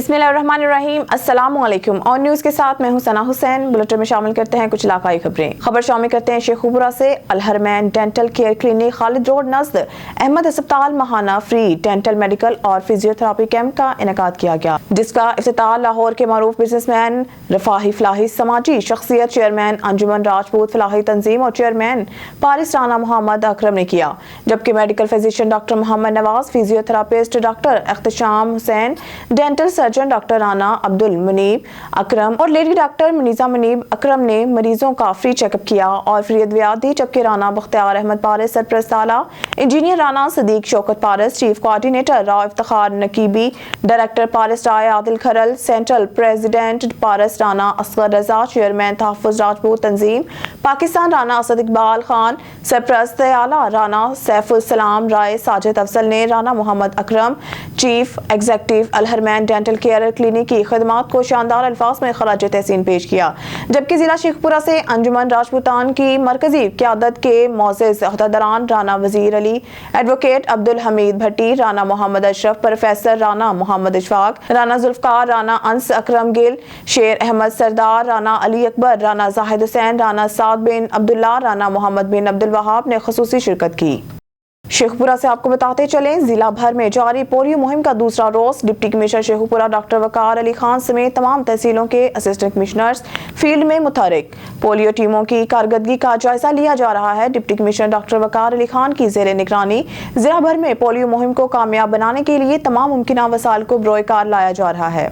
बिस्मिल्लाहिर्रहमानिर्रहीम। अस्सलाम वालेकुम। और न्यूज़ के साथ मैं हूं सना हुसैन। बुलेटिन में शामिल करते हैं कुछ इलाकाई खबरें। खबर शामिल करते हैं शेखुपुरा से। Alharmain dental care clinic, Khalid road नज़द अहमद अस्पताल महाना फ्री डेंटल मेडिकल और फिजियोथेरापी कैंप का इनेकाद किया गया, जिसका इफ्तिताह लाहौर के मारूफ बिजनेसमैन रफाही फलाही, समाजी शख्सियत, चेयरमैन अंजुमन राजपूत फलाही तंजीम और चेयरमैन पारिस राना मोहम्मद अकरम ने किया। जबकि medical physician doctor Mohammad Nawaz, physiotherapist doctor Ikhtisham Hussain, dental surgeon doctor Rana Abdul Muneeb Akram और लेडी डॉक्टर मुनीजा मुनीब अकरम ने मरीजों का फ्री चेकअप किया और फ्री अद्वियात दी। जबकि राना बख्तियार अहमद पारिस, सरपरस्त आला engineer Rana Sadiq Shaukat Paris, chief coordinator Rao Iftikhar Naqibi, director Paris Rai Adil Kharal, central president Paris Rana Asghar Raza, chairman तहफ़्फ़ुज़ राजपूत तंजीम पाकिस्तान राना असद इकबाल खान, सरपरस्त आला राना सैफुल सलाम राय साजिद अफजल ने Rana Mohammad Akram, chief executive Alharmain dental care clinic की खदमात को शानदार अल्फाज में खराज तहसीन पेश किया। जबकि जिला शेखपुरा से अंजुमन राजपूतान की मरकजी क़यादत के मोअज़्ज़ज़ अहदेदारान राना वजीर अली, एडवोकेट अब्दुल हमीद भट्टी, राना मोहम्मद अशरफ, प्रोफेसर राना मोहम्मद इशफाक, राना जुल्फ़कार, राना अंस अकरम गिल, शेर अहमद सरदार, राना अली अकबर, राना जाहिद हुसैन, राना साद बिन अब्दुल्ला, राना मोहम्मद बिन अब्दुल वहाब ने ख़ुसूसी शिरकत की। शेखपुरा से आपको बताते चलें, जिला भर में जारी पोलियो मुहिम का दूसरा रोज डिप्टी कमिश्नर शेखपुरा डॉक्टर वकार अली खान समेत तमाम तहसीलों के असिस्टेंट कमिश्नर्स फील्ड में मुतहरिक। पोलियो टीमों की कारकर्दगी का जायजा लिया जा रहा है। डिप्टी कमिश्नर डॉक्टर वकार अली खान की ज़ेरे निगरानी जिला भर में पोलियो मुहिम को कामयाब बनाने के लिए तमाम मुमकिन वसाइल को बरोए कार लाया जा रहा है।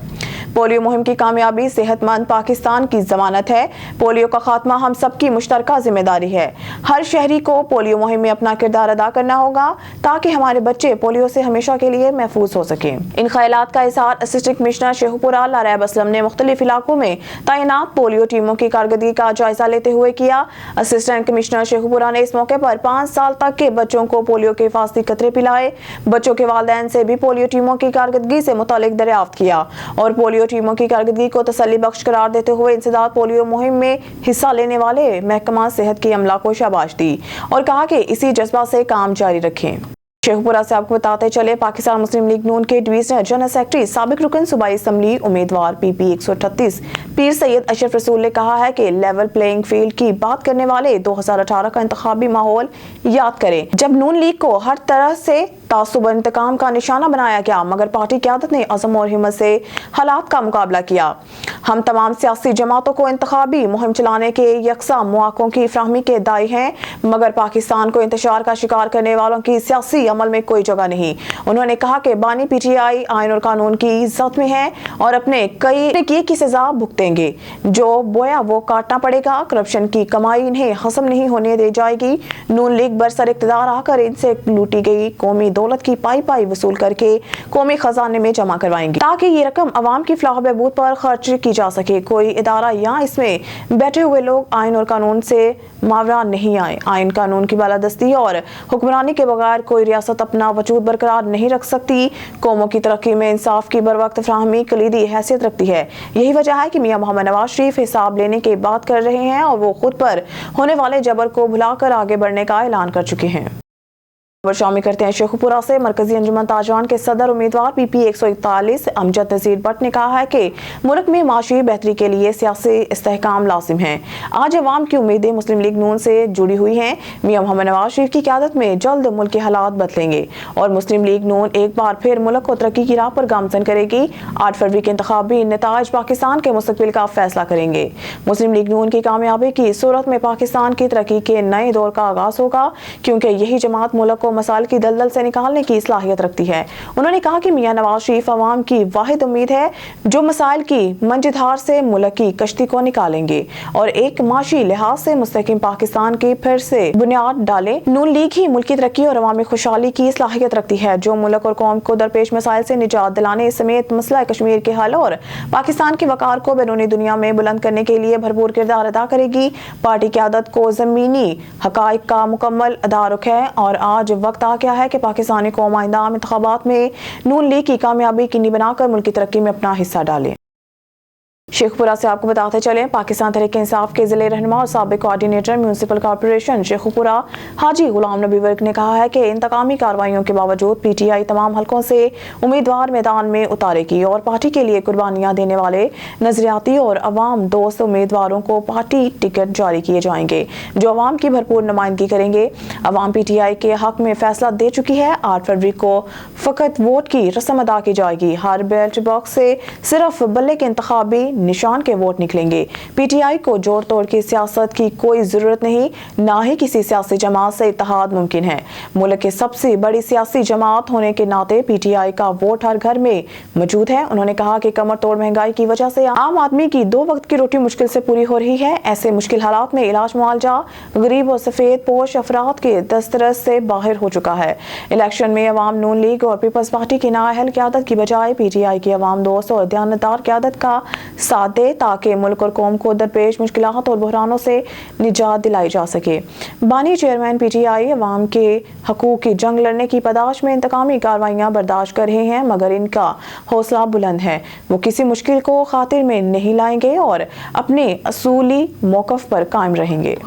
पोलियो मुहिम की कामयाबी सेहतमंद पाकिस्तान की जमानत है। पोलियो का खात्मा हम सबकी मुश्तरका जिम्मेदारी है। हर शहरी को पोलियो मुहिम में अपना किरदार अदा करना होगा ताकि हमारे बच्चे पोलियो से हमेशा के लिए महफूज हो सकें। इन ख्यालात का इज़हार असिस्टेंट कमिश्नर शेखपुरा लारैब असलम ने मुख्तलिफ इलाकों में तैनात पोलियो टीमों की कारकर्दगी का जायजा लेते हुए किया। असिस्टेंट कमिश्नर शेखपुरा ने इस मौके पर 5 साल तक के बच्चों को पोलियो के हिफाजती कतरे पिलाए। बच्चों के वालिदैन से भी पोलियो टीमों की कारकर्दगी से मुतालिक दरियाफ्त किया और पोलियो टीमों की कारकर्दगी को तसल्ली बख्श करार देते हुए इंसदाद पोलियो मुहिम में हिस्सा लेने वाले महकमा सेहत की अमला को शाबाश दी और कहा कि इसी जज्बा से काम जारी रखें। शेखपुरा से आपको बताते चले, पाकिस्तान मुस्लिम लीग नून के डिवीजनल जनरल सेक्रेटरी साबिक रुकन सूबाई असम्बली उम्मीदवार PP 138 पीर सैयद अशरफ रसूल ने कहा है कि लेवल प्लेइंग फील्ड की बात करने वाले 2018 का इंतखाबी माहौल याद करें, जब नून लीग को हर तरह से तासुब और इंतकाम का निशाना बनाया गया, मगर पार्टी क़यादत ने अज़म और हिम्मत से हालात का मुकाबला किया। हम तमाम सियासी जमातों को इंतखाबी मुहिम चलाने के यकसा मौक़ों की फ्राहमी के दाई हैं, मगर पाकिस्तान को इंतशार का शिकार करने वालों की सियासी अमल में कोई जगह नहीं। उन्होंने कहा कि बानी PTI आइन और कानून की इज्जत में है और अपने कई किए की सजा भुगतेंगे। जो बोया वो काटना पड़ेगा। करप्शन की कमाई इन्हें हसम नहीं होने दी जाएगी। नून लीग बरसर इक़्तिदार आकर इनसे लूटी गई कौमी दौलत की पाई पाई वसूल करके कौमी खजाने में जमा करवाएंगे ताकि ये रकम अवाम की फलाह बहबूद पर खर्च की जा सके। कोई इदारा या इसमें बैठे हुए लोग आइन और कानून से मावरा नहीं आए। आइन कानून की बालादस्ती और हुक्मरानी के बगैर कोई रियासत अपना वजूद बरकरार नहीं रख सकती। कौमों की तरक्की में इंसाफ की बर वक्त फ्राहमी कलीदी हैसियत रखती है। यही वजह है कि मियां मोहम्मद नवाज शरीफ हिसाब लेने की बात कर रहे हैं और वो खुद पर होने वाले जबर को भुलाकर आगे बढ़ने का ऐलान कर चुके हैं। शामिल करते हैं शेखपुरा से। मरकजी अंजुमन ताजरान के सदर उम्मीदवार PP 141 अमजद नज़ीर भट्ट ने कहा है कि मुल्क में माशी बेहतरी के लिए सियासी इस्तेहकाम लाजिम है। आज अवाम की उम्मीदें मुस्लिम लीग नून से जुड़ी हुई हैं। मियां मोहम्मद नवाज शरीफ की क़यादत में जल्द मुल्क के हालात बदलेंगे और मुस्लिम लीग नून एक बार फिर मुल्क को तरक्की की राह पर गामजन करेगी। 8 फरवरी के इंतखाबी नेताज पाकिस्तान के मुस्तकबिल का फैसला करेंगे। मुस्लिम लीग नून की कामयाबी की सूरत में पाकिस्तान की तरक्की के नए दौर का आगाज होगा, क्योंकि यही जमात मुल्क को मसाइल की दलदल से निकालने की सलाहियत रखती है। उन्होंने कहा कि मियां नवाज शरीफ अवाम की वाहिद उम्मीद है जो मसाइल की मंजधार से मुल्क की कश्ती को निकालेंगे और एक माशी लिहाज से मुस्तकिम पाकिस्तान की फिर से बुनियाद डाले। नून लीग ही मुल्क की तरक्की और अवामी खुशहाली की सलाहियत रखती है, जो मुल्क और कौम को दरपेश मसाइल से निजात दिलाने समेत मसला कश्मीर के हल और पाकिस्तान की वकार को बैरूनी दुनिया में बुलंद करने के लिए भरपूर किरदार अदा करेगी। पार्टी क़यादत को ज़मीनी हक़ाइक़ का मुकम्मल तदारुक है और आज वक्त आ गया है कि पाकिस्तानी कौम आइंदा इंतखाबात में नून लीग की कामयाबी यकीनी बनाकर मुल्क की तरक्की में अपना हिस्सा डाले। शेखपुरा से आपको बताते चलें, पाकिस्तान तहरीक इंसाफ के जिले रहनुमा और साबिक कोऑर्डिनेटर म्यूनिसिपल कॉर्पोरेशन शेखपुरा हाजी गुलाम नबी वर्क ने कहा है कि इंतकामी कार्रवाइयों के बावजूद पीटीआई तमाम हलकों से उम्मीदवार मैदान में उतारेगी और पार्टी के लिए कुर्बानियां देने वाले नजरियाती और अवाम दोस्त उम्मीदवारों को पार्टी टिकट जारी किए जाएंगे जो अवाम की भरपूर नुमाइंदगी करेंगे। अवाम पीटीआई के हक में फैसला दे चुकी है। 8 फरवरी को फकत वोट की रस्म अदा की जाएगी। हर बैलेट बॉक्स से सिर्फ बल्ले के इंतखाबी निशान के वोट निकलेंगे। पीटीआई को जोड़ तोड़ की सियासत की कोई जरूरत नहीं, ना ही किसी सियासी जमात से इत्तेहाद मुमकिन है। मुल्क की सबसे बड़ी सियासी जमात होने के नाते पीटीआई का वोट हर घर में मौजूद है। उन्होंने कहा कि कमर तोड़ महंगाई की वजह से आम आदमी की 2 वक्त की रोटी मुश्किल से पूरी हो रही है। ऐसे मुश्किल हालात में इलाज मुआवजा गरीब और सफेद पोश अफराद के दस्तरस से बाहर हो चुका है। इलेक्शन में अवाम नून लीग और पीपल्स पार्टी की नाअहल क़यादत की बजाय पीटीआई की अवाम दोस्त और दयानतदार क़यादत का साथ दे ताकि मुल्क और कौम को दरपेश मुश्किलात और बहरानों से निजात दिलाई जा सके। बानी चेयरमैन पीटीआई अवाम के हकूक की जंग लड़ने की पदाश में इंतकामी कार्रवाइयां बर्दाश्त कर रहे हैं, मगर इनका हौसला बुलंद है। वो किसी मुश्किल को खातिर में नहीं लाएंगे और अपने असूली मौक़िफ़ पर कायम रहेंगे।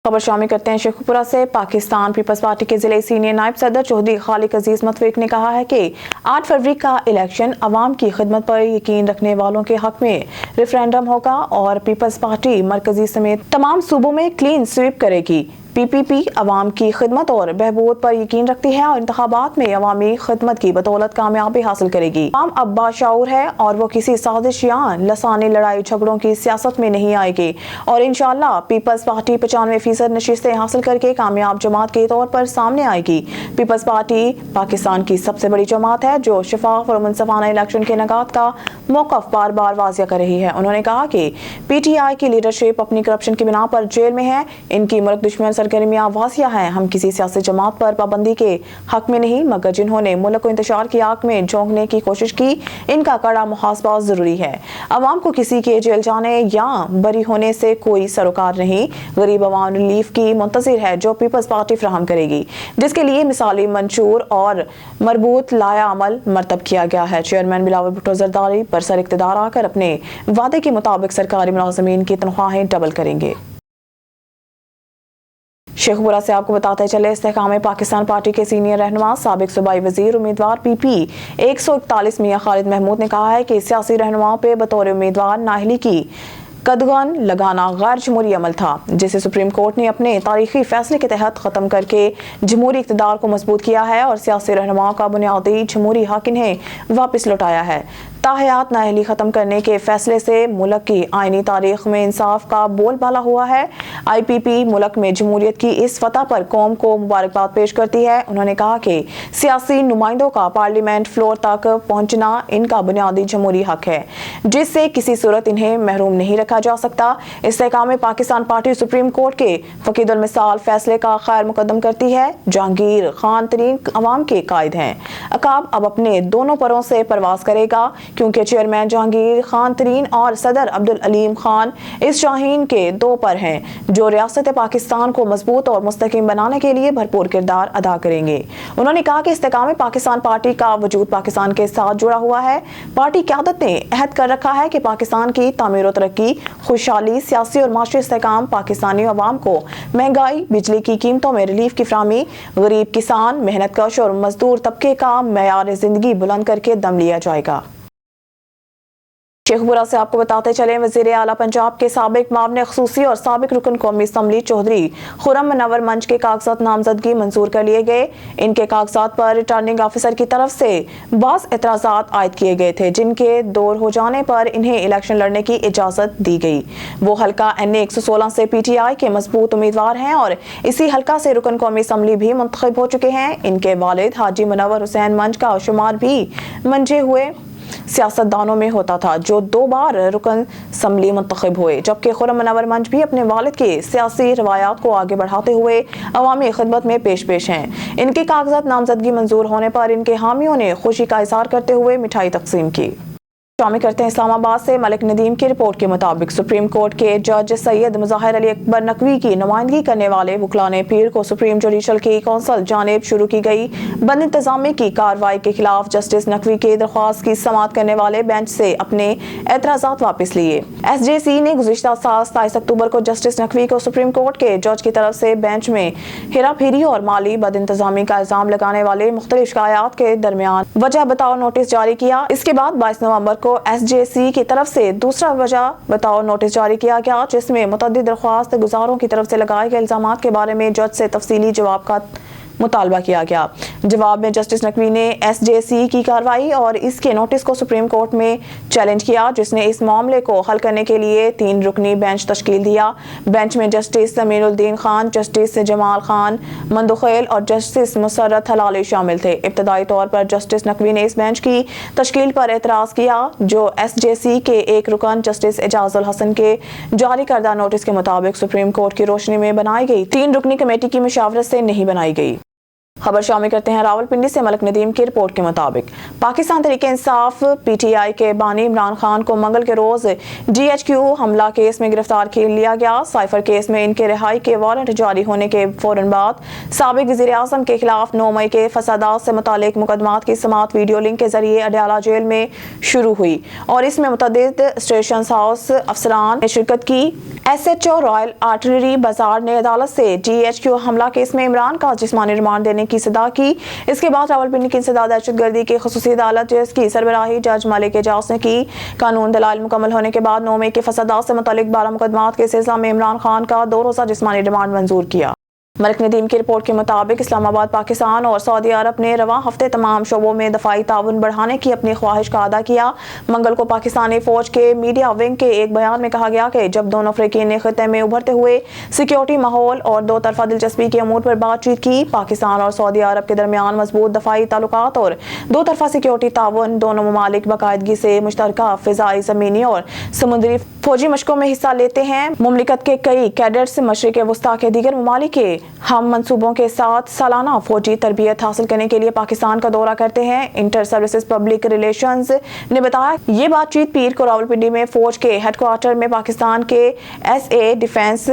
खबर शामिल करते हैं शेखपुरा से। पाकिस्तान पीपल्स पार्टी के जिले सीनियर नायब सदर चौधरी खालिक अजीज मतफीक ने कहा है कि 8 फरवरी का इलेक्शन अवाम की खिदमत पर यकीन रखने वालों के हक में रेफरेंडम होगा और पीपल्स पार्टी मरकजी समेत तमाम सूबों में क्लीन स्वीप करेगी। पीपीपी अवाम की खिदमत और बहबूद पर यकीन रखती है और इंतखाबात में अवामी खिदमत की बदौलत कामयाबी हासिल करेगी। अवाम अब बाशऊर है और वो किसी साजिश या लसानी लड़ाई झगड़ों की सियासत में नहीं आएगी और इंशाअल्लाह पीपल्स पार्टी 95% नशिस्तें हासिल करके कामयाब जमात के तौर पर सामने आएगी। पीपल्स पार्टी पाकिस्तान की सबसे बड़ी जमात है जो शफाफ और मुनसफाना इलेक्शन के इनेकाद का मौक़िफ़ बार बार वाज़िया कर रही है। उन्होंने कहा कि पीटीआई की लीडरशिप अपनी करप्शन की बिना पर जेल में है। इनकी मुल्क दुश्मन सरगर्मियां वासिया है। हम किसी सियासी जमात पर पाबंदी के हक में नहीं, मगर जिन्होंने मुल्क को इंतशार की आग में झोंकने की कोशिश की, इनका कड़ा मुहासबा जरूरी है। अवाम को किसी के जेल जाने या बरी होने से कोई सरोकार नहीं। गरीब अवाम रिलीफ की मुंतजिर है जो पीपल्स पार्टी फराहम करेगी, जिसके लिए मिसाली मंशूर और मरबूत लाया अमल मरतब किया गया है। चेयरमैन बिलावल भुट्टो जरदारी बरसर इक़्तिदार आकर अपने वादे के मुताबिक सरकारी मुलाज़मीन की तनख्वाहें डबल करेंगे। शेखपुरा से आपको बताते चले, इस्तेहकाम पाकिस्तान पार्टी के सीनियर रहनुमा साबिक सूबाई वजीर उम्मीदवार पीपी 141 मियां खालिद महमूद ने कहा है कि सियासी रहनुमाओं पे बतौर उम्मीदवार नाअहली की कदगन लगाना गैर जमहूरी अमल था, जिसे सुप्रीम कोर्ट ने अपने तारीखी फैसले के तहत ख़त्म करके जमहूरी इक़्तिदार को मजबूत किया है और सियासी रहनुमाओं का बुनियादी जमहूरी हक इन्हें वापस लौटाया है। ताहयात नाअहली ख़त्म करने के फैसले से मुल्क की आइनी तारीख में इंसाफ का बोलबाला हुआ है। IPP मुल्क में जमहूरियत की इस फतह पर कौम को मुबारकबाद पेश करती है। उन्होंने कहा कि सियासी नुमाइंदों का पार्लियामेंट फ्लोर तक पहुँचना इनका बुनियादी जमहूरी हक है, जिससे किसी सूरत इन्हें महरूम नहीं रखा जा सकता। इस्तेहकाम पाकिस्तान पार्टी सुप्रीम कोर्ट के फकीदुल मिसाल फैसले का खैर मुकदम करती है। जहांगीर खान तरीन अवाम के कायद हैं। अकाब अब अपने दोनों परों से परवाज करेगा, क्योंकि चेयरमैन जहांगीर खान तरीन और सदर अब्दुल अलीम खान इस शाहीन के 2 पर हैं जो रियासत पाकिस्तान को मजबूत और मुस्तकिम बनाने के लिए भरपूर किरदार अदा करेंगे। उन्होंने कहा कि इस्तेहकाम पाकिस्तान पार्टी का वजूद पाकिस्तान के साथ जुड़ा हुआ है। पार्टी क़यादत ने अहद कर रखा है कि पाकिस्तान की तामीर और तरक्की, खुशहाली, सियासी और माशी इस्तेहकाम, पाकिस्तानी अवाम को महंगाई, बिजली की कीमतों में रिलीफ की फराहमी, गरीब किसान, मेहनत कश और मजदूर तबके का मेयार जिंदगी बुलंद करके दम लिया जाएगा। शेखपुरा से आपको बताते चले, वज़ीर आला पंजाब के साबिक मामले ख़ुसूसी और साबिक रुकन कौमी असम्बली चौधरी खुर्रम मुनव्वर मंच के कागजात नामजदगी मंजूर कर लिए गए। इनके कागजात पर रिटर्निंग ऑफिसर की तरफ से बाज़ एतराज़ात आयद किए गए थे, जिनके दूर हो जाने पर इन्हें इलेक्शन लड़ने की इजाज़त दी गई। वो हल्का NA 116 से PTI के मजबूत उम्मीदवार हैं और इसी हल्का से रुकन कौमी असम्बली भी मुंतखब हो चुके हैं। इनके वालिद हाजी मुनव्वर हुसैन मंच का शुमार भी मंजे हुए सियासतदानों में होता था जो 2 बार रुकन असम्बली मुंतखब हुए, जबकि खुर्रम मुनव्वर मंच भी अपने वालिद के सियासी रवायात को आगे बढ़ाते हुए अवामी खिदमत में पेश हैं। इनके कागजात नामजदगी मंजूर होने पर इनके हामियों ने खुशी का इजहार करते हुए मिठाई तकसीम की। शामिल करते हैं इस्लाम आबाद से। मलिक नदीम की रिपोर्ट के मुताबिक सुप्रीम कोर्ट के जज सैयद मुज़ाहिर अली अकबर नकवी की नुमाइंदगी करने वाले वकला ने पीर को सुप्रीम जुडिशल की कौंसल जानिब शुरू की गई बंद इंतजामी की कार्रवाई के खिलाफ जस्टिस नकवी की दरख्वास्त की समाअत करने वाले बेंच से अपने एतराज़ात वापस लिए। SJC ने गुज़िश्ता साल 27 अक्टूबर को जस्टिस नकवी को सुप्रीम कोर्ट के जज की तरफ से बेंच में हेरा फेरी और माली बद इंतजामी का इल्जाम लगाने वाले मुख्तलिफ शिकायत के दरमियान वजह बताओ नोटिस जारी किया। इसके बाद 22 नवंबर को SJC की तरफ से दूसरा वजह बताओ नोटिस जारी किया गया, जिसमें मुतअद्दिद दरख्वास्त गुजारों की तरफ से लगाए गए इल्जामात के बारे में जज से तफसीली जवाब का मुतालबा किया गया। जवाब में जस्टिस नकवी ने SJC की कार्रवाई और इसके नोटिस को सुप्रीम कोर्ट में चैलेंज किया, जिसने इस मामले को हल करने के लिए 3 रुकनी बेंच तश्कील दिया। बेंच में जस्टिस ज़मीनुद्दीन खान, जस्टिस जमाल खान मंदुखेल और जस्टिस मुसर्रत हलाली शामिल थे। इब्तदाई तौर पर जस्टिस नकवी ने इस बेंच की तश्कील पर एतराज़ किया, जो SJC के एक रुकन जस्टिस एजाजुल हसन के जारी करदा नोटिस के मुताबिक सुप्रीम कोर्ट की रोशनी में बनाई गई 3 रुकनी कमेटी की मुशावरत से नहीं बनाई गई। खबर शामिल करते हैं रावलपिंडी से। मलिक नदीम की रिपोर्ट के मुताबिक पाकिस्तान तहरीक इंसाफ PTI के बानी इमरान खान को मंगल के रोज DHQ हमला केस में गिरफ्तार कर लिया गया। साइफर केस में इनके रिहाई के वारंट जारी होने के फौरन बाद साबिक वज़ीर आज़म के खिलाफ 9 मई के फसादात से मुतालिक मुकदमात की समाअत वीडियो लिंक के जरिए अडयाला जेल में शुरू हुई और इसमें मुतअद्दिद स्टेशन हाउस अफसरान ने शिरकत की। SHO रॉयल आर्टिलरी बाजार ने अदालत से DHQ हमला केस में इमरान का जिस्मानी रिमांड देने की सदा की। इसके बाद रावलपिंडी की इंसदाद दहशतगर्दी की खुसूसी अदालत जिसकी सरबराही जज मलिक एजाज ने की। कानून दलाइल मुकम्मल होने के बाद 9 मई के फसादात से मुतालिक 12 मुकदमात के सिलसिला में इमरान खान का 2 रोज़ा जिस्मानी रिमांड मंजूर किया। मलिक नदीम की रिपोर्ट के मुताबिक इस्लामाबाद पाकिस्तान और सऊदी अरब ने रवां हफ्ते तमाम शोबों में दफाई ताउन बढ़ाने की अपनी ख्वाहिश का अदा किया। मंगल को पाकिस्तानी फौज के मीडिया विंग के एक बयान में कहा गया कि जब दोनों अफ्रीकी ने खिते में उभरते हुए सिक्योरिटी माहौल और 2 तरफा दिलचस्पी के अमूर पर बातचीत की। पाकिस्तान और सऊदी अरब के दरमियान मजबूत दफाई ताल्लुकात और 2 तरफा सिक्योरिटी ताउन, दोनों ममालिक बाकायदगी से मुश्तरका फिजाई, ज़मीनी और समुद्री फौजी मशकों में हिस्सा लेते हैं। मुमलिकत के कई कैडेट्स मशरिक़ वस्ता के दीगर ममालिक के हम मंसूबों के साथ सालाना फौजी तरबियत हासिल करने के लिए पाकिस्तान का दौरा करते हैं। इंटर सर्विसेज पब्लिक रिलेशंस ने बताया ये बातचीत पीर को रावलपिंडी में फौज के हेडक्वार्टर में पाकिस्तान के SA डिफेंस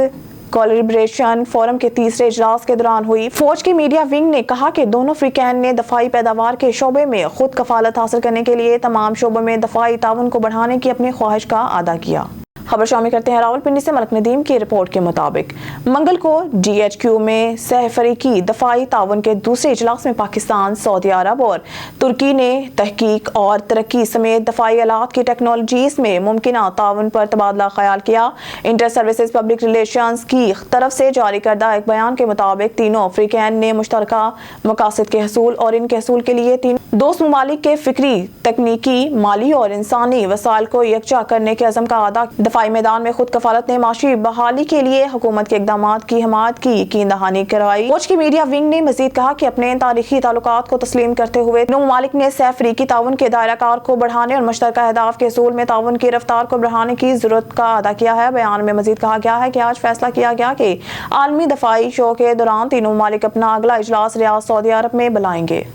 कोलैबोरेशन फोरम के तीसरे इजलास के दौरान हुई। फौज के मीडिया विंग ने कहा कि दोनों अफ्रीकैन ने दफाई पैदावार के शोबे में खुद कफालत हासिल करने के लिए तमाम शोबों में दफाई ताउन को बढ़ाने की अपनी ख्वाहिश का अदा किया। खबर शामिल करते हैं रावलपिंडी से। मलिक नदीम की रिपोर्ट के मुताबिक मंगल को DHQ में सहफरीकी दफाई ताउन के दूसरे इजलास में पाकिस्तान, सऊदी अरब और तुर्की ने तहकीक और तरक्की समेत दफाई आलात की टेक्नोलॉजीज में मुमकिना ताउन पर तबादला ख्याल किया। इंटर सर्विसेज पब्लिक रिलेशंस की तरफ से जारी करदा एक बयान के मुताबिक तीनों अफ्रीकैन ने मुश्तरका मकासद के हसूल और इनके हसूल के लिए तीन दोस्त ममालिक के फिक्री, तकनीकी, माली और इंसानी वसाइल को यकजा करने के अज़म का अदा। दफाई मैदान में खुद कफालत ने माशी बहाली के लिए हुकूमत के इक़दामात की हमायत की यकीन दहानी करवाई। फौज की मीडिया विंग ने मजीद कहा कि अपने तारीखी ताल्लुकात को तस्लीम करते हुए दोनों ममालिक ने सहफरीकी ताउन के दायरा कार को बढ़ाने और मुश्तरका अहदाफ के हसूल में ताउन की रफ्तार को बढ़ाने की जरूरत का अदा किया है। बयान में मजीद कहा गया है कि आज फैसला किया गया कि आलमी दफाई शो के दौरान तीनों ममालिक अपना अगला इजलास रियाद सऊदी अरब में बुलाएंगे।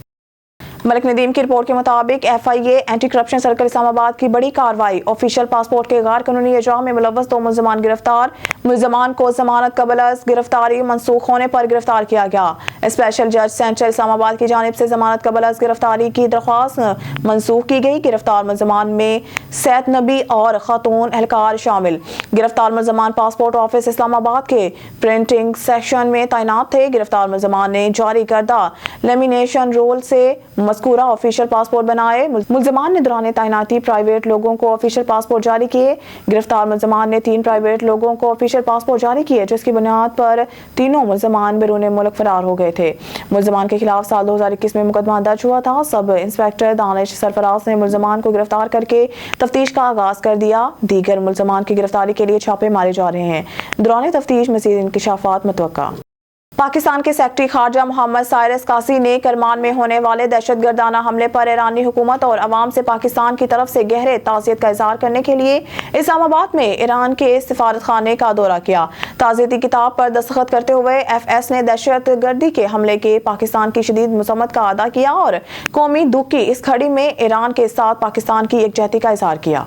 मलिक नदीम की रिपोर्ट के मुताबिक FIA anti corruption circle Islamabad की बड़ी कार्रवाई। ऑफिशियल पासपोर्ट के गैर कानूनी इजरा में मुलव्वस 2 मुल्ज़मान गिरफ्तार। मुल्ज़मान को जमानत कबल अज़ गिरफ्तारी मनसूख होने पर गिरफ्तार किया गया। स्पेशल जज सेंट्रल इस्लामाबाद की जानिब से जमानत कबल अज़ गिरफ्तारी की दरख्वास्त मनसूख की गई। गिरफ्तार मुल्ज़मान में सैयद नबी और खातून एहलकार शामिल। गिरफ्तार मुल्ज़मान पासपोर्ट ऑफिस इस्लामाबाद के प्रिंटिंग सेक्शन में तैनात थे। गिरफ्तार मुल्ज़मान ने जारी करदा लेमिनेशन रोल से मज़कूरा ऑफिशियल पासपोर्ट बनाए। मुल्ज़मान ने दौरान तैनाती प्राइवेट लोगों को ऑफिशियल पासपोर्ट जारी किए। गिरफ्तार मुल्ज़मान ने 3 प्राइवेट लोगों को ऑफिशियल पासपोर्ट जारी किए, जिसकी बुनियाद पर तीनों मुल्ज़मान बैरून मुल्क फरार हो गए थे। मुल्ज़मान के खिलाफ साल 2021 में मुकदमा दर्ज हुआ था। सब इंस्पेक्टर दानिश सरफराज ने मुल्ज़मान को गिरफ्तार करके तफ्तीश का आगाज कर दिया। दीगर मुल्ज़मान की गिरफ्तारी के लिए छापे मारे जा रहे हैं। दौरान तफ्तीश मज़ीद इंकशाफात मुतवक्का। پاکستان کے سیکرٹری خارجہ محمد سائرس قاسی نے کرمان میں ہونے والے دہشت گردانہ حملے پر ایرانی حکومت اور عوام سے پاکستان کی طرف سے گہرے تعزیت کا اظہار کرنے کے لیے اسلام آباد میں ایران کے سفارت خانے کا دورہ کیا۔ تعزیتی کتاب پر دستخط کرتے ہوئے ایف ایس نے دہشت گردی کے حملے کے پاکستان کی شدید مذمت کا اعادہ کیا اور قومی دکھ کی اس گھڑی میں ایران کے ساتھ پاکستان کی یکجہتی کا اظہار کیا۔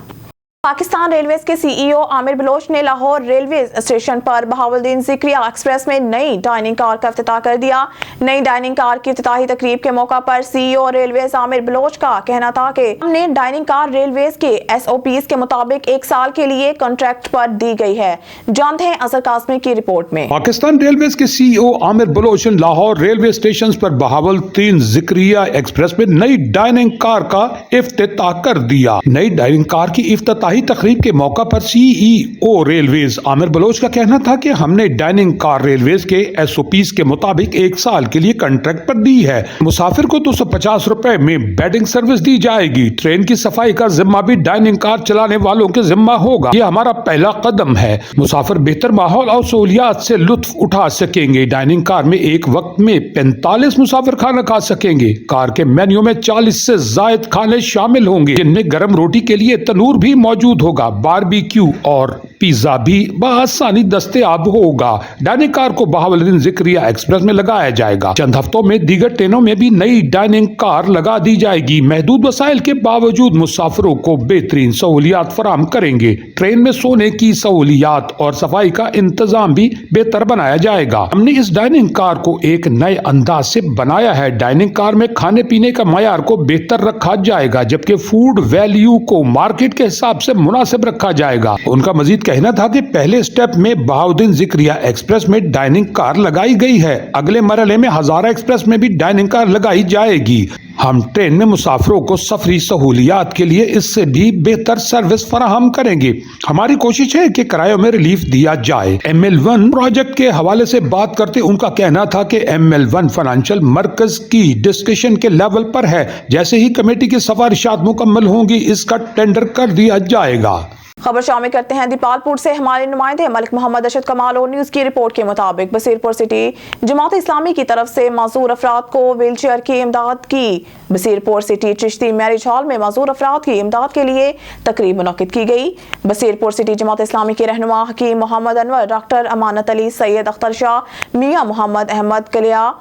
پاکستان ریلویز کے سی ای او عامر بلوچ نے لاہور ریلوے اسٹیشن پر بہاولدین ذکریہ ایکسپریس میں نئی ڈائننگ کار کا افتتاح کر دیا۔ نئی ڈائننگ کار کی افتتاحی تقریب کے موقع پر سی ای او ریلویز عامر بلوچ کا کہنا تھا کہ ہم نے ڈائننگ کار ریلویز کے ایس او پیز کے مطابق 1 سال کے لیے کانٹریکٹ پر دی گئی ہے۔ جانتے ہیں اظہر قاسمی کی رپورٹ میں۔ پاکستان ریلویز کے سی ای او عامر بلوچ نے لاہور ریلوے اسٹیشن پر بہاولدین ذکریہ ایکسپریس میں نئی ڈائننگ کار کا افتتاح کر دیا۔ نئی ڈائننگ کار کی افتتاحی تقریب کے موقع پر سی ای او ریلویز عامر بلوچ کا کہنا تھا کہ ہم نے ڈائننگ کار ریلویز کے ایس او پیز کے مطابق 1 سال کے لیے کانٹریکٹ پر دی ہے۔ مسافر کو 250 روپے میں بیڈنگ سروس دی جائے گی۔ ٹرین کی صفائی کا ذمہ بھی ڈائننگ کار چلانے والوں کے ذمہ ہوگا۔ یہ ہمارا پہلا قدم ہے۔ مسافر بہتر ماحول اور سہولیات سے لطف اٹھا سکیں گے۔ ڈائننگ کار میں ایک وقت میں 45 مسافر کھانا کھا سکیں گے۔ کار کے مینیو میں 40 سے زائد کھانے شامل ہوں گے، جن میں گرم روٹی کے لیے تنور بھی موجود ہوگا۔ باربیکیو اور پیزا بھی بآسانی دستیاب ہوگا۔ ڈائننگ کار کو بہاولدین ذکریہ ایکسپریس میں لگایا جائے گا۔ چند ہفتوں میں دیگر ٹرینوں میں بھی نئی ڈائننگ کار لگا دی جائے گی۔ محدود وسائل کے باوجود مسافروں کو بہترین سہولیات فراہم کریں گے۔ ٹرین میں سونے کی سہولیات اور صفائی کا انتظام بھی بہتر بنایا جائے گا۔ ہم نے اس ڈائننگ کار کو ایک نئے انداز سے بنایا ہے۔ ڈائننگ کار میں کھانے پینے کا معیار کو بہتر رکھا جائے گا، جبکہ فوڈ ویلیو کو مارکیٹ کے حساب سے مناسب رکھا جائے گا۔ ان کا مزید کہنا تھا کہ پہلے سٹیپ میں بہاولدین ذکریہ ایکسپریس میں ڈائننگ کار لگائی گئی ہے۔ اگلے مرحلے میں ہزارہ ایکسپریس میں بھی ڈائننگ کار لگائی جائے گی۔ ہم ٹرین میں مسافروں کو سفری سہولیات کے لیے اس سے بھی بہتر سروس فراہم کریں گے۔ ہماری کوشش ہے کہ کرایوں میں ریلیف دیا جائے۔ ML1 پروجیکٹ کے حوالے سے بات کرتے ان کا کہنا تھا کہ ML1 فائنینشل مرکز کی ڈسکشن کے لیول پر ہے۔ جیسے ہی کمیٹی کی سفارشات مکمل ہوں گی، اس کا ٹینڈر کر دیا جائے گا۔ خبر شامل کرتے ہیں دیپال پور سے۔ ہمارے نمائندے ملک محمد ارشد کمال اور نیوز کی رپورٹ کے مطابق بصیر پور سٹی جماعت اسلامی کی طرف سے معذور افراد کو ویل چیئر کی امداد کی۔ بصیر پور سٹی چشتی میرج ہال میں معذور افراد کی امداد کے لیے تقریب منعقد کی گئی۔ بصیر پور سٹی جماعت اسلامی کے رہنما حکیم محمد انور، ڈاکٹر امانت علی، سید اختر شاہ، میاں محمد احمد کلیا،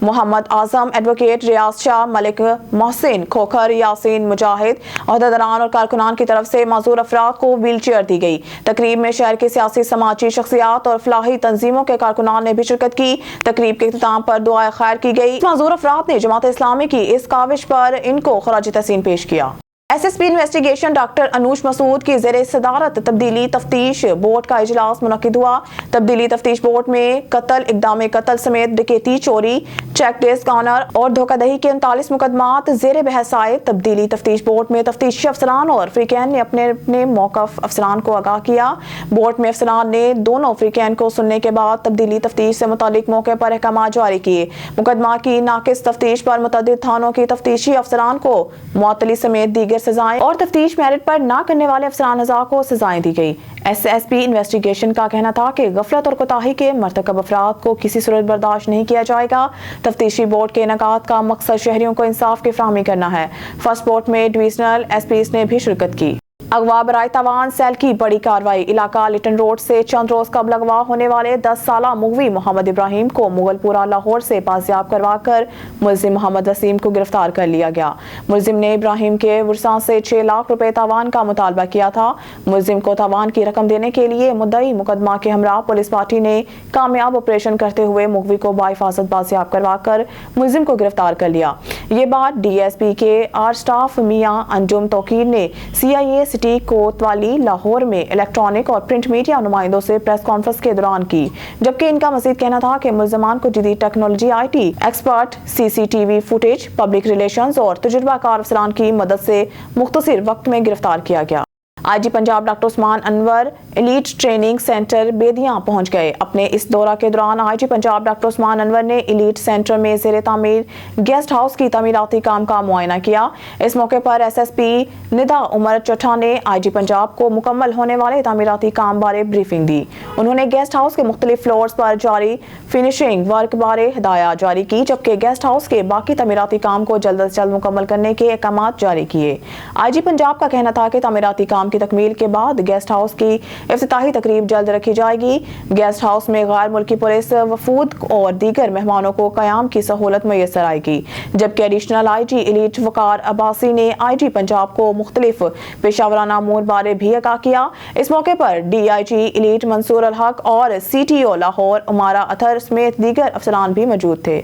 محمد اعظم، ایڈوکیٹ ریاض شاہ، ملک محسن کھوکھر، یاسین مجاہد، عہدیداران اور کارکنان کی طرف سے معذور افراد کو ویل چیئر دی گئی۔ تقریب میں شہر کے سیاسی سماجی شخصیات اور فلاحی تنظیموں کے کارکنان نے بھی شرکت کی۔ تقریب کے اختتام پر دعائے خیر کی گئی۔ معذور افراد نے جماعت اسلامی کی اس کاوش پر ان کو خراج تحسین پیش کیا۔ S S P investigation doctor Anoosh Masood کی زیر صدارت تبدیلی تفتیش بورڈ کا اجلاس منعقد ہوا۔ تبدیلی تفتیش بورڈ میں قتل، اقدام قتل سمیت ڈکیتی، چوری، چیک ڈیسک آنر اور دھوکہ دہی کے 39 مقدمات زیر بحث آئے۔ تبدیلی تفتیش بورڈ میں تفتیشی افسران اور فریقین نے اپنے اپنے موقف افسران کو آگاہ کیا۔ بورڈ میں افسران نے دونوں فریقین کو سننے کے بعد تبدیلی تفتیش سے متعلق موقع پر احکامات جاری کیے۔ مقدمہ کی ناقص تفتیش پر متعدد تھانوں کی تفتیشی افسران کو معطلی سمیت دیگر سزائیں اور تفتیش میرٹ پر نہ کرنے والے افسران اعضاء کو سزائیں دی گئی۔ ایس ایس پی انویسٹیگیشن کا کہنا تھا کہ غفلت اور کوتاہی کے مرتکب افراد کو کسی صورت برداشت نہیں کیا جائے گا۔ تفتیشی بورڈ کے انعقاد کا مقصد شہریوں کو انصاف کی فراہمی کرنا ہے۔ فرسٹ بورڈ میں ڈویژنل ایس پیز نے بھی شرکت کی۔ اغوا برائے تاوان سیل کی بڑی کارروائی۔ علاقہ لٹن روڈ سے چند روز قبل اغوا ہونے والے 10 سالہ مغوی محمد ابراہیم کو مغل پورہ لاہور سے بازیاب کروا کر ملزم محمد وسیم کو گرفتار کر لیا گیا۔ ملزم نے ابراہیم کے ورثاء سے 6 لاکھ روپے تاوان کا مطالبہ کیا تھا۔ ملزم کو تاوان کی رقم دینے کے لیے مدعی مقدمہ کے ہمراہ پولیس پارٹی نے کامیاب آپریشن کرتے ہوئے مغوی کو بحفاظت بازیاب کروا کر ملزم کو گرفتار کر لیا۔ یہ بات ڈی ایس پی کے آر سٹاف میاں انجم توقیر نے CIA سٹی کوتوالی لاہور میں الیکٹرانک اور پرنٹ میڈیا نمائندوں سے پریس کانفرنس کے دوران کی، جبکہ ان کا مزید کہنا تھا کہ ملزمان کو جدید technology, IT expert, CCTV footage, public relations اور تجربہ کار افسران کی مدد سے مختصر وقت میں گرفتار کیا گیا۔ IG Punjab doctor Usman Anwar elite training centre Bedian पहुंच गए। अपने इस दौरा के दौरान आईजी पंजाब डॉक्टर उस्मान अनवर ने एलीट सेंटर में ज़ेरे तामीर गेस्ट हाउस की तमीराती काम का मुआयना किया। इस मौके पर एसएसपी निदा उमर चट्टा ने आईजी पंजाब को मुकम्मल होने वाले तमीराती काम बारे ब्रीफिंग दी। उन्होंने गेस्ट हाउस के मुख्तलिफ फ्लोर्स पर जारी फिनिशिंग वर्क बारे हिदायत जारी की, जबकि गेस्ट हाउस के बाकी तमीराती काम को जल्द अज जल्द मुकम्मल करने के अहकाम जारी किए। आईजी पंजाब का कहना था कि तमीराती काम की तकमील के बाद गेस्ट हाउस की इफ्तिताही तकरीब जल्द रखी जाएगी। गेस्ट हाउस में गैर मुल्की पुलिस वफूद और दीगर मेहमानों को क़याम की सहूलत मैसर आएगी। जबकि एडिशनल आईजी एलीट वकार अब्बासी ने आईजी पंजाब को मुख्तलिफ पेशावराना अमूर बारे भी आगाह किया। इस मौके पर डीआईजी एलीट मंसूर अल हक और सीटीओ लाहौर उमारा अतर समेत दीगर अफसरान भी मौजूद थे।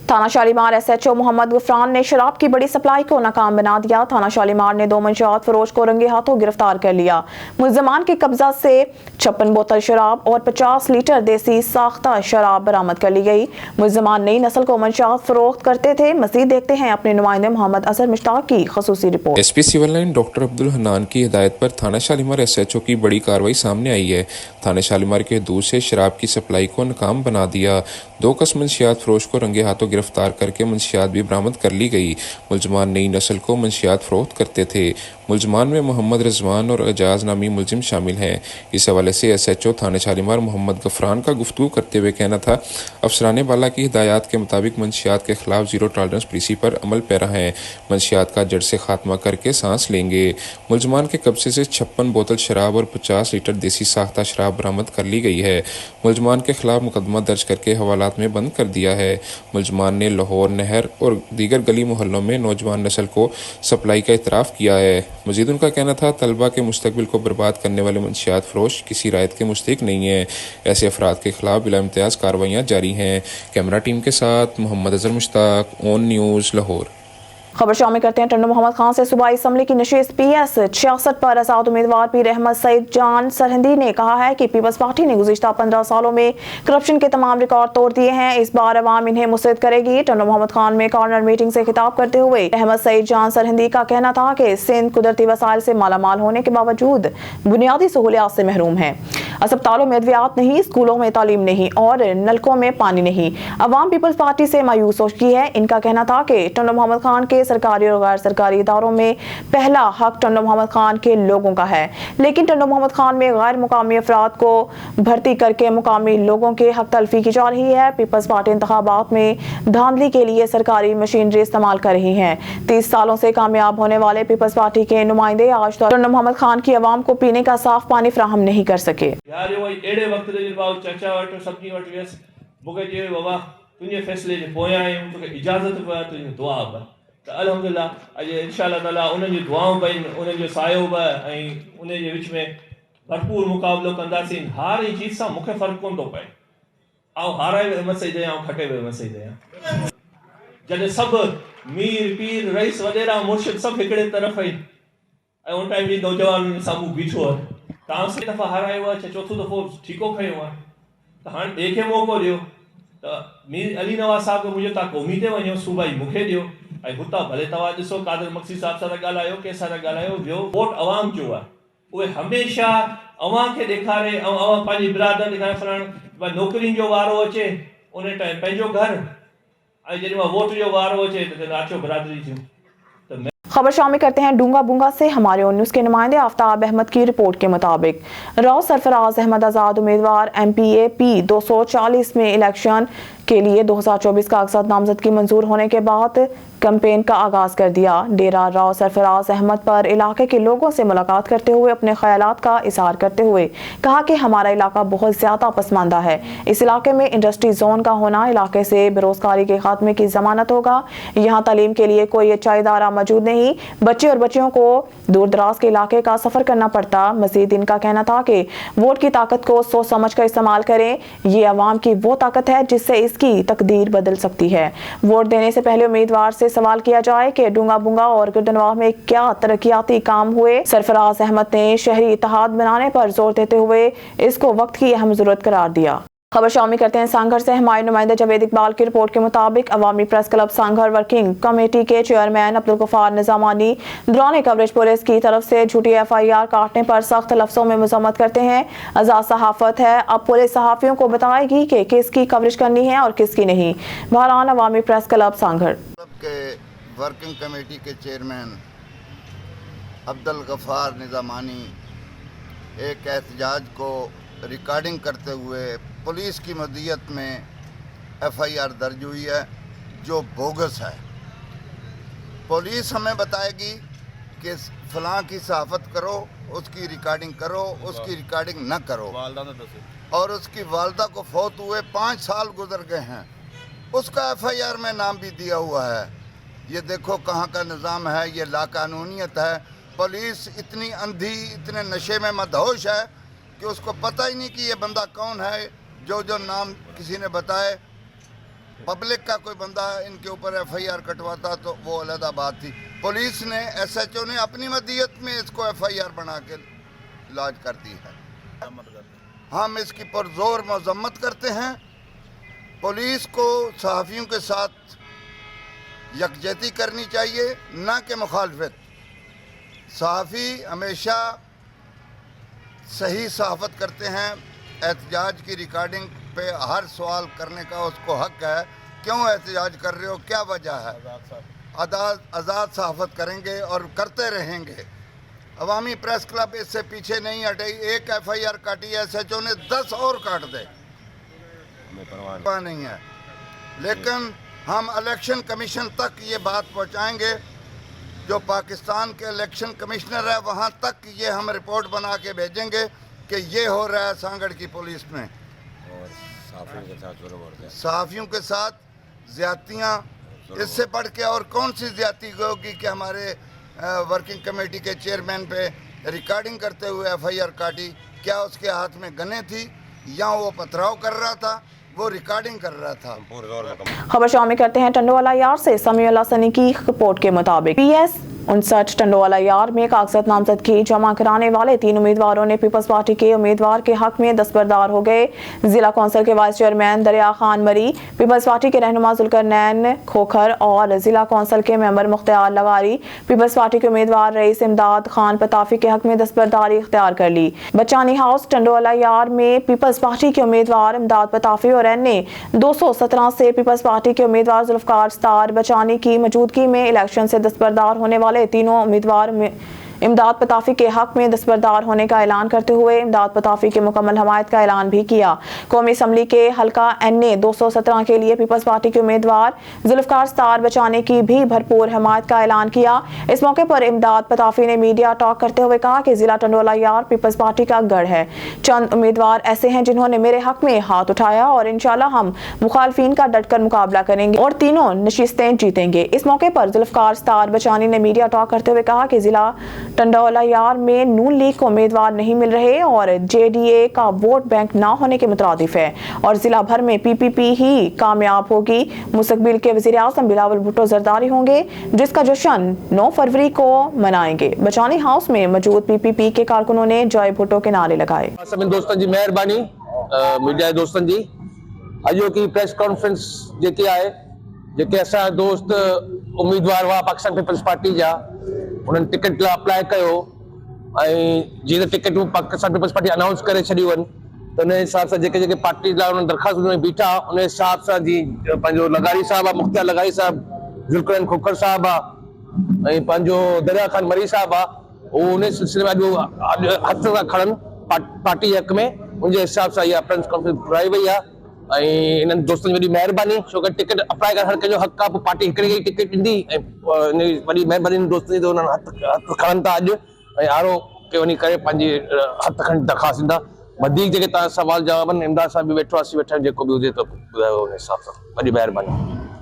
थाना शालीमार एसएचओ मोहम्मद गफरान ने शराब की बड़ी सप्लाई को नाकाम बना दिया। थाना शालीमार ने 2 मंशियात फरोश को रंगे हाथों गिरफ्तार कर लिया। मुल्जमान के कब्जा से 56 बोतल शराब और 50 लीटर देसी साख्ता शराब बरामद कर ली गई। मुल्जमान नई नस्ल को मंशियात फरोख्त करते थे। मजीद देखते हैं अपने नुमाइंदे मोहम्मद अजहर मुश्ताक की खसूसी report. SP civil line doctor Abdul Hannan की हिदायत पर थाना शालीमार एसएचओ की बड़ी कार्रवाई सामने आई है। थाना शालीमार के दूर से शराब की सप्लाई को नाकाम बना दिया। 2 कस मंशियात फरोश को रंगे हाथों गिरफ्तार करके मंशियात भी बरामद कर ली गई। मुल्जमान नई नस्ल को मंशियात फरोख्त करते थे। मुल्जमान में मोहम्मद रिजवान और एजाज नामी मुलजिम शामिल हैं। इस हवाले से एसएचओ थाना शालीमार मोहम्मद गफरान का गुफ्तगू करते हुए कहना था, अफसरान बाला की हिदायत के मुताबिक मंशियात के खिलाफ जीरो टॉलरेंस पॉलिसी पर अमल पैरा है। मंशियात का जड़ से खात्मा करके सांस लेंगे। मुल्जमान के कब्जे से 56 बोतल शराब और 50 लीटर देसी साख्ता शराब बरामद कर ली गई है। मुल्जमान के खिलाफ मुकदमा दर्ज करके हवालात में बंद कर दिया है। मुल्जमान ने लाहौर, नहर और दीगर गली मोहल्लों में नौजवान नस्ल को सप्लाई का इतराफ़ किया है। मजीद उनका कहना था, तलबा के मुस्तकबिल को बर्बाद करने वाले मंशियात फरोश किसी रायत के मुस्तहिक नहीं है। ऐसे अफराद के खिलाफ बिला इम्तियाज़ कार्रवाइयाँ जारी हैं। कैमरा टीम के साथ मोहम्मद अजहर मुश्ताक, ऑन न्यूज़, लाहौर। खबर शामिल करते हैं टंडो मोहम्मद खान से। सूबाई असम्बली की नशिस्त PS 66 पर आजाद उम्मीदवार पीर अहमद सईद जान सरहिंदी ने कहा है कि पीपल्स पार्टी ने गुज़िश्ता 15 सालों में करप्शन के तमाम रिकॉर्ड तोड़ दिए हैं। इस बार अवाम इन्हें मुस्तरद करेगी। टंडो मोहम्मद खान में कॉर्नर मीटिंग से खिताब करते हुए अहमद सईद जान सरहिंदी का कहना था कि सिंध कुदरती वसाइल से मालामाल होने के बावजूद बुनियादी सहूलियात से महरूम है। अस्पतालों में अद्वियात नहीं, स्कूलों में तालीम नहीं और नलकों में पानी नहीं। अवाम पीपल्स पार्टी से मायूस हो चुकी है। इनका कहना था कि टंडो मोहम्मद खान के सरकारी और गैर सरकारी इदारों में पहला हक टंडो मोहम्मद खान के लोगों का है, लेकिन टंडो मोहम्मद खान में गैर मुकामी अफराद को भर्ती करके मुकामी लोगों के हक तलफी की जा रही है। पीपल्स पार्टी इंतखाबात में धांधली के लिए सरकारी मशीनरी इस्तेमाल कर रही है। 30 सालों से कामयाब होने वाले पीपल्स पार्टी के नुमाइंदे आज टंडो मोहम्मद खान की आवाम को पीने का साफ पानी फराहम नहीं कर सके। अल्हम्दुलिल्लाह अॼु इंशाअल्लाह ताला उन्हनि जी दुआऊं पई, उन्हनि जो सायो बि ऐं उन जे विच में भरपूर मुक़ाबिलो कंदासीं। हार जी चीज़ सां मूंखे फ़र्क़ु कोन थो पए। ऐं हाराए वियो मसई दे ऐं खटे वियो मसई दे। जॾहिं सभु मीर पीर रईस वॾेरा मुर्शिद सभु हिकिड़े तरफ़ आहिनि ऐं उन टाइम जी नौजवान साम्हूं बीठो आहे। तव्हां टे दफ़ा हारायो आहे, चोथों दफ़ो ठीको खयो आहे, त हाणे ॿिए खे मौक़ो ॾियो। त मीर अली नवाज़ साहिब खे मुंहिंजो तव्हां क़ौमी ते वञो, सूबाई मूंखे ॾियो। ऐं हुतां भले तव्हां ॾिसो कादिर मक्सी साहिब सां था ॻाल्हायो, कंहिंसां था ॻाल्हायो, ॿियो वोट अवाम जो आहे। उहे हमेशह अवां खे ॾेखारे ऐं अवां पंहिंजी बिरादर ॾेखारे फलाण भई नौकिरियुनि जो वारो अचे उन टाइम पंहिंजो घर, ऐं जॾहिं मां वोट जो वारो अचे त अचो बिरादरी थियूं। खबर शामिल करते हैं डूंगा बुंगा से। हमारे ऑन न्यूज़ के नुमाइंदे आफ्ताब अहमद की रिपोर्ट के मुताबिक राव सरफराज अहमद आज़ाद उम्मीदवार MPA P 240 में इलेक्शन के लिए 2024 कागजात नामजदगी मंजूर होने के बाद कैंपेन का आगाज कर दिया। डेरा राव सरफराज अहमद पर इलाके के लोगों से मुलाकात करते हुए अपने ख्यालात का इजहार करते हुए कहा कि हमारा इलाका बहुत ज्यादा पसमानदा है। इस इलाके में इंडस्ट्री जोन का होना इलाके से बेरोजगारी के खात्मे की जमानत होगा। यहाँ तालीम के लिए कोई अच्छा इदारा मौजूद नहीं, बच्चे और बच्चियों को दूर दराज के इलाके का सफर करना पड़ता। मजीद इनका कहना था कि वोट की ताकत को सोच समझ कर इस्तेमाल करें। ये अवाम की वो ताकत है जिससे इसकी तकदीर बदल सकती है। वोट देने से पहले उम्मीदवार से सवाल किया जाए कि डूंगा बुंगा और गिरदनवाह में क्या तरक्याती काम हुए। सरफराज अहमद ने शहरी इत्तेहाद बनाने पर जोर देते हुए इसको वक्त की अहम जरूरत करार दिया। खबर शामिल करते हैं सांघर से। हमारे नुमाइंदे जावेद इकबाल की रिपोर्ट के मुताबिक अवामी press club Sanghar working committee के चेयरमैन अब्दुल गफ्फार निजामानी दौरान कवरेज पुलिस की तरफ से झूठी FIR काटने पर सख्त लफ्जों में मजम्मत करते हैं। आज़ाद सहाफत है, अब पुलिस सहाफियों को बताएगी कि किसकी कवरेज करनी है और किसकी नहीं। बहरहाल अवामी प्रेस क्लब सांघर के वर्किंग कमेटी के चेयरमैन अब्दुल गफ्फार निजामानी एक एहतजाज को रिकॉर्डिंग करते हुए पुलिस की मदीयत में FIR दर्ज हुई है जो बोगस है। पुलिस हमें बताएगी कि फलां की सहाफत करो, उसकी रिकॉर्डिंग करो, उसकी रिकॉर्डिंग न करो, और उसकी वालदा को फौत हुए 5 साल गुजर गए हैं, उसका FIR में नाम भी दिया हुआ है। ये देखो कहाँ का निज़ाम है, ये लाकानूनियत है। पुलिस इतनी अंधी, इतने नशे में मदहोश है कि उसको पता ही नहीं कि ये बंदा कौन है। जो नाम किसी ने बताए, पब्लिक का कोई बंदा इनके ऊपर FIR कटवाता तो वो अलग बात थी। पुलिस ने, SHO ने अपनी मदीयत में इसको FIR बना के लॉन्च कर दी है। हम इसकी पुरजोर मजम्मत करते हैं। पुलिस को सहाफ़ियों के साथ यकजहती करनी चाहिए, ना कि मुखालफत। सहाफ़ी हमेशा सही सहाफ़त करते हैं। एहतजाज की रिकॉर्डिंग पे हर सवाल करने का उसको हक है। क्यों एहतजाज कर रहे हो, क्या वजह है? आज़ाद सहाफ़त करेंगे और करते रहेंगे। अवामी प्रेस क्लब इससे पीछे नहीं हटे। एक FIR काटी है, SHO ने 10 और काट दे, परवाह नहीं है। लेकिन हम इलेक्शन कमीशन तक ये बात पहुंचाएंगे। जो पाकिस्तान के इलेक्शन कमिश्नर है वहाँ तक ये हम रिपोर्ट बना के भेजेंगे कि ये हो रहा है सांगड़ की पुलिस में। और सहाफ़ियों के साथ ज़्यादतियाँ, इससे बढ़ के और कौन सी ज़्यादती होगी कि हमारे वर्किंग कमेटी के चेयरमैन पे रिकॉर्डिंग करते हुए FIR काटी? क्या उसके हाथ में गने थी या वो पथराव कर रहा था, वो रिकॉर्डिंग कर रहा था? खबर शामिल करते हैं टंडोवाला यार से। समीउल्लाह सनी की रिपोर्ट के मुताबिक PS 59 टंडोवाला यार में कागजात नामजदगी जमा कराने वाले 3 उम्मीदवारों ने पीपल्स पार्टी के उम्मीदवार के हक में दस्तबरदार हो गए। जिला कौंसिल के वाइस चेयरमैन दरिया खान मरी, पीपल्स पार्टी के रहनुमा जुल्करनैन खोखर और जिला कौंसिल के मेंबर मुख्तियार लगारी पीपल्स पार्टी के उम्मीदवार रईस इमदाद खान पताफी के हक में दस्तबरदारी इख्तियार कर ली। बचानी हाउस टंडोवाला यार में पीपल्स पार्टी के उम्मीदवार इमदाद पताफी और NA 217 से पीपल्स पार्टी के उम्मीदवार जुल्फकार स्तार बचानी की मौजूदगी में इलेक्शन से दस्तबरदार होने वाले तीनों उम्मीदवार इमदाद पताफी के हक में दस्तबरदार होने का ऐलान करते हुए इमदाद पताफी की मुकम्मल हमायत का ऐलान भी किया। कौमी असम्बली के हल्का NA 217 के लिए पीपल्स पार्टी के उम्मीदवार जुल्फकार स्तार बचाने की भी भरपूर हमायत का ऐलान किया। इस मौके पर इमदाद पताफी ने मीडिया टॉक करते हुए कहा कि जिला टंडोला यार पीपल्स पार्टी का गढ़ है। चंद उम्मीदवार ऐसे हैं जिन्होंने मेरे हक में हाथ उठाया और इंशाल्लाह हम मुखालफीन का डटकर मुकाबला करेंगे और तीनों नशिस्तें जीतेंगे। इस मौके पर जुल्फकार स्तार बचानी ने मीडिया टॉक करते हुए कहा कि जिला टंडोला यार में नून लीग को उम्मीदवार नहीं मिल रहे और JDA का वोट बैंक ना होने के मुताबिक है और जिला भर में PPP ही कामयाब होगी। मुस्तकबिल के वज़ीर आज़म बिलावल भुट्टो जरदारी होंगे जिसका जश्न 9 फरवरी को मनाएंगे। बचानी हाउस में मौजूद PPP के कारकुनों ने जय भुट्टो के नारे लगाए। दोस्तन जी मेहरबानी, मीडिया दोस्तन जी अजो की प्रेस कॉन्फ्रेंस जेकी आहे, जेके असां दोस्त उम्मीदवार हुआ पाकिस्तान पीपल्स पार्टी जा, उन्हनि टिकट लाइ अप्लाई कयो ऐं जीअं त टिकटूं पाकिस्तान पीपल्स पार्टी अनाउंस करे छॾियूं आहिनि त उन हिसाब सां जेके पार्टी लाइ उन्हनि दरख़्वास्त में बीठा उन हिसाब सां जी पंहिंजो लगारी साहिबु आहे, मुख्तियार लगारी साहिबु, जुल्करनैन खोखर साहिबु आहे ऐं पंहिंजो दरिया खान मरी साहिबु आहे, उहो उन सिलसिले में अॼु हथ सां खणनि पार्टी हक़ में। उनजे हिसाब सां इहा प्रेस कॉन्फ्रेंस घुराई वई आहे ऐं इन्हनि दोस्तनि जी वॾी महिरबानी, छो कि टिकट अप्लाई करणु हर कंहिंजो हक़ आहे। पोइ पार्टी हिकिड़ी ई टिकट ॾींदी ऐं वॾी महिरबानी दोस्तनि जी त उन्हनि हथ खणनि था अॼु ऐं आरो के वञी करे पंहिंजी हथ खणी दरख़्वास्त ॾींदा। वधीक जेके तव्हां सवाल जवाब आहिनि इमदाद साहिब बि वेठो आहे, असीं वेठा आहियूं, जेको बि हुजे त ॿुधायो उन हिसाब सां। वॾी महिरबानी।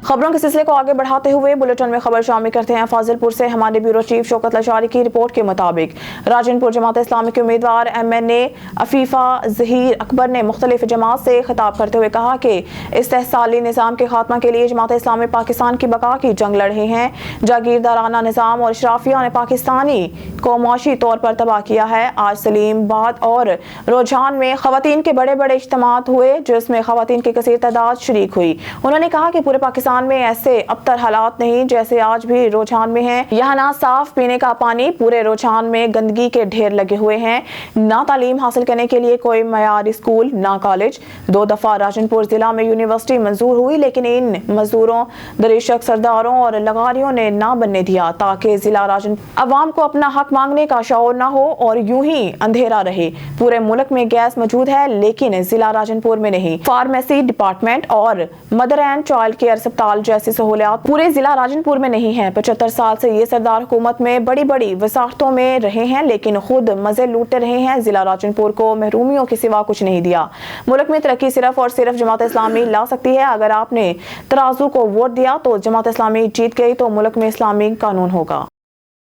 खबरों के सिलसिले को आगे बढ़ाते हुए बुलेटिन में खबर शामिल करते हैं फाजिलपुर से। हमारे ब्यूरो चीफ शौकत लशारी की रिपोर्ट के मुताबिक राजनपुर जमात इस्लामी के उम्मीदवार MNA अफीफा जहीर अकबर ने मुख्तलिफ जमात से खिताब करते हुए कहा कि इस्तेहसाली निज़ाम के खात्मा के लिए जमात इस्लामी पाकिस्तान की बका की जंग लड़ रहे हैं। जागीरदाराना निज़ाम और अशराफिया ने पाकिस्तानी को माशी तौर पर तबाह किया है। आज सलीमबाद और रुझान में खवातीन के बड़े बड़े इज्तिमात हुए जिसमें खवातीन की कसीर तादाद शरीक हुई। उन्होंने कहा कि पूरे पाकिस्तान में ऐसे अबतर हालात नहीं जैसे आज भी रुझान में हैं। यहाँ ना साफ पीने का पानी, पूरे रुझान में गंदगी के ढेर लगे हुए हैं, ना तालीम हासिल करने के लिए कोई मयारी स्कूल, ना कॉलेज। 2 दफा राजनपुर जिला में यूनिवर्सिटी मंजूर हुई लेकिन इन मजदूरों, दरिशक सरदारों और लगारियों ने ना बनने दिया ताकि जिला राजनपुर अवाम को अपना हक मांगने का शौर ना हो और यूं ही अंधेरा रहे। पूरे मुल्क में गैस मौजूद है लेकिन जिला राजनपुर में नहीं। फार्मेसी डिपार्टमेंट और मदर एंड चाइल्ड केयर अस्पताल जैसी सहूलियात पूरे जिला राजनपुर में नहीं है। 75 साल से ये सरदार हुकूमत में बड़ी बड़ी वसारतों में रहे हैं लेकिन खुद मजे लूटते रहे हैं। जिला राजनपुर को महरूमियों के सिवा कुछ नहीं दिया। मुल्क में तरक्की सिर्फ और सिर्फ जमात इस्लामी ला सकती है। अगर आपने तराजू को वोट दिया तो जमात इस्लामी जीत गई तो मुल्क में इस्लामी कानून होगा।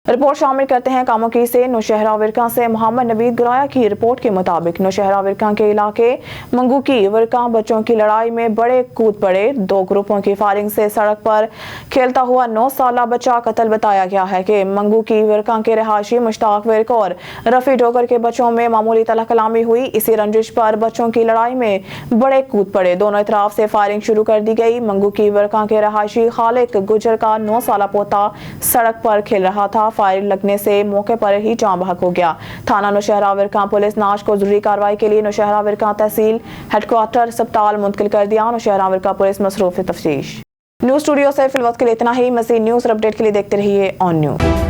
रिपोर्ट शामिल करते हैं कामोकी से। नौशहरा विरका से मोहम्मद नवीद गुराया की रिपोर्ट के मुताबिक नौशहरा विरका के इलाके मंगू की विरका बच्चों की लड़ाई में बड़े कूद पड़े। 2 ग्रुपों की फायरिंग से सड़क पर खेलता हुआ 9 साला बच्चा कत्ल बताया गया है कि मंगू की विरका के रहायशी मुश्ताक विरक और रफी डोगर के बच्चों में मामूली तला कलामी हुई। इसी रंजिश पर बच्चों की लड़ाई में बड़े कूद पड़े। दोनों तरफ से फायरिंग शुरू कर दी गई। मंगू की विरका के रहायशी खालिक गुजर का 9 साला पोता सड़क पर खेल रहा था। फायर लगने से मौके पर ही जान बहक हो गया। थाना नौशहरा विरका पुलिस नाश को जरूरी कार्रवाई के लिए नौशहरा विरका तहसील हेडक्वार्टर अस्पताल मुंतकिल कर दिया। नौशहरा विरका पुलिस मसरूफ तफ्तीश। न्यूज़ स्टूडियो से फिल वक्त के लिए इतना ही। मज़ीद न्यूज़ और अपडेट के लिए देखते रहिए ऑन न्यूज़।